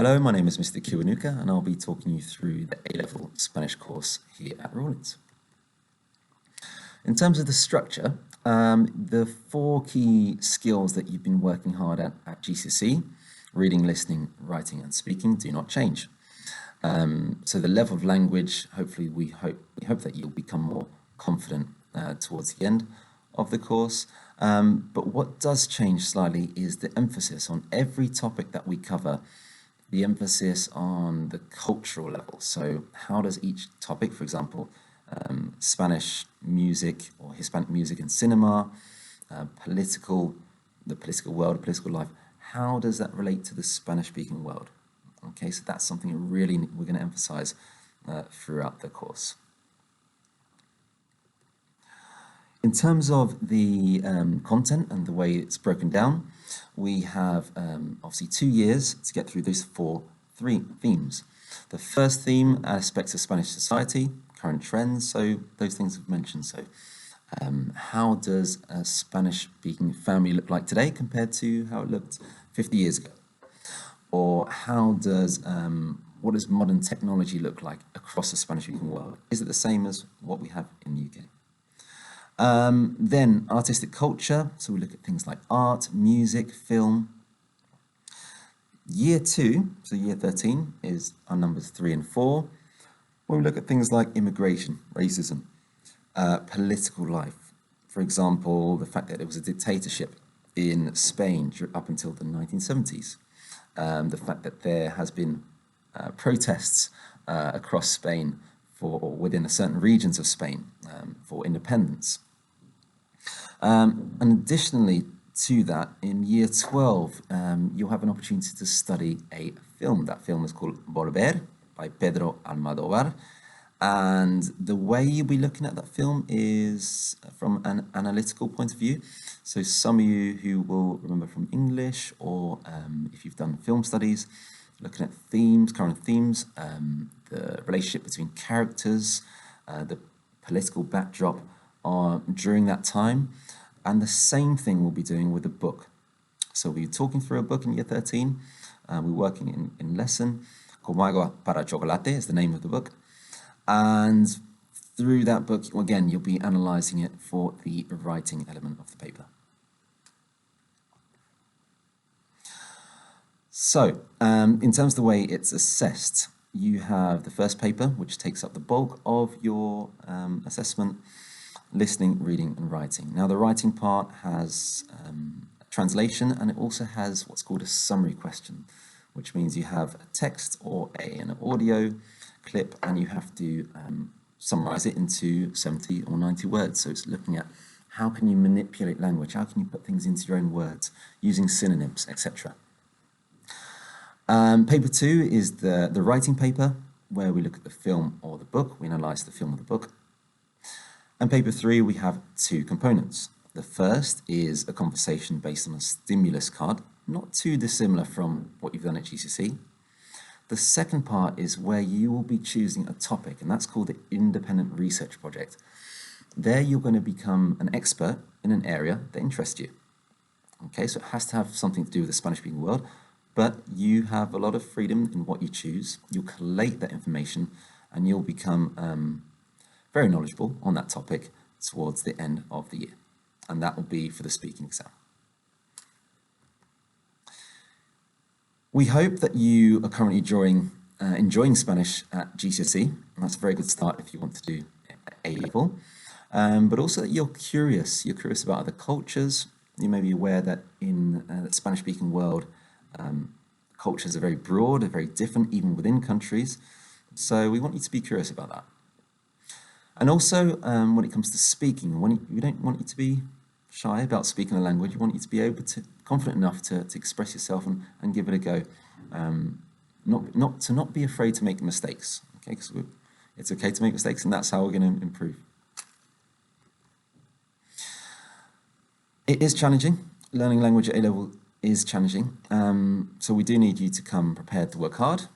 Hello, my name is Mr. Kiwanuka, and I'll be talking you through the A-level Spanish course here at Rawlins. In terms of the structure, the four key skills that you've been working hard at GCSE, reading, listening, writing, and speaking, do not change. So the level of language, hopefully we hope that you'll become more confident towards the end of the course. But what does change slightly is the emphasis on every topic that we cover, the emphasis on the cultural level. So how does each topic, for example, Spanish music or Hispanic music and cinema, the political world, political life, how does that relate to the Spanish-speaking world? Okay, so that's something really we're going to emphasize throughout the course. In terms of the content and the way it's broken down, we have obviously 2 years to get through those three themes. The first theme, aspects of Spanish society, current trends, so those things I've mentioned. So how does a Spanish-speaking family look like today compared to how it looked 50 years ago? Or how does what does modern technology look like across the Spanish-speaking world? Is it the same as what we have in the UK? Then artistic culture, so we look at things like art, music, film. Year 2, so year 13, is our numbers 3 and 4, where we look at things like immigration, racism, political life. For example, the fact that there was a dictatorship in Spain up until the 1970s. The fact that there has been protests across Spain or within certain regions of Spain for independence. And additionally to that, in year 12, you'll have an opportunity to study a film. That film is called Volver by Pedro Almodóvar. And the way you'll be looking at that film is from an analytical point of view. So some of you who will remember from English, or if you've done film studies, looking at themes, current themes, the relationship between characters, the political backdrop during that time. And the same thing we'll be doing with a book. So we're talking through a book in year 13. We're working in lesson. Como agua para chocolate is the name of the book. And through that book, again, you'll be analysing it for the writing element of the paper. So, in terms of the way it's assessed, you have the first paper, which takes up the bulk of your assessment, listening, reading, and writing. Now, the writing part has translation, and it also has what's called a summary question, which means you have a text or an audio clip, and you have to summarize it into 70 or 90 words. So it's looking at how can you manipulate language, how can you put things into your own words, using synonyms, etc. Paper 2 is the writing paper, where we look at the film or the book. We analyze the film or the book. And paper 3, we have 2 components. The first is a conversation based on a stimulus card, not too dissimilar from what you've done at GCSE. The second part is where you will be choosing a topic, and that's called the independent research project. There you're going to become an expert in an area that interests you. Okay, so it has to have something to do with the Spanish-speaking world, but you have a lot of freedom in what you choose. You'll collate that information, and you'll become very knowledgeable on that topic towards the end of the year. And that will be for the speaking exam. We hope that you are currently enjoying Spanish at GCSE, and that's a very good start if you want to do A-level. But also that you're curious about other cultures. You may be aware that in the Spanish-speaking world, cultures are very broad, they're very different, even within countries. So we want you to be curious about that. And also, when it comes to speaking, we don't want you to be shy about speaking the language. We want you to be confident enough to express yourself and give it a go. Not be afraid to make mistakes. Okay, because it's okay to make mistakes, and that's how we're going to improve. It is challenging. Learning language at A-level is challenging. So we do need you to come prepared to work hard.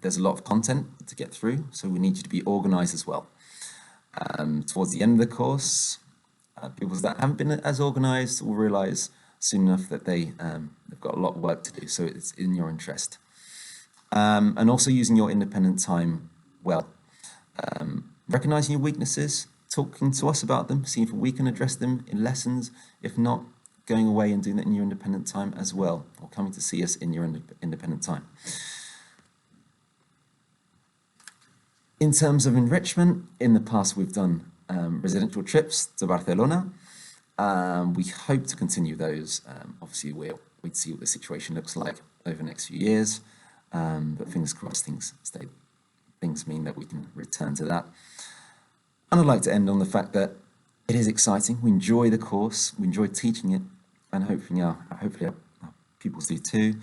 There's a lot of content to get through, so we need you to be organised as well. Towards the end of the course, people that haven't been as organised will realise soon enough that they've got a lot of work to do, so it's in your interest. And also using your independent time well. Recognizing your weaknesses, talking to us about them, seeing if we can address them in lessons. If not, going away and doing that in your independent time as well, or coming to see us in your independent time. In terms of enrichment, in the past we've done residential trips to Barcelona. We hope to continue those. Obviously, we'd see what the situation looks like over the next few years, but fingers crossed things mean that we can return to that. And I'd like to end on the fact that it is exciting. We enjoy the course, we enjoy teaching it, and hopefully our pupils do too.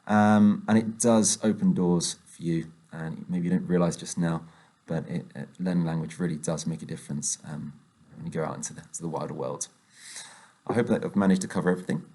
And it does open doors for you, and maybe you don't realise just now, but learning language really does make a difference when you go out into the wider world. I hope that I've managed to cover everything.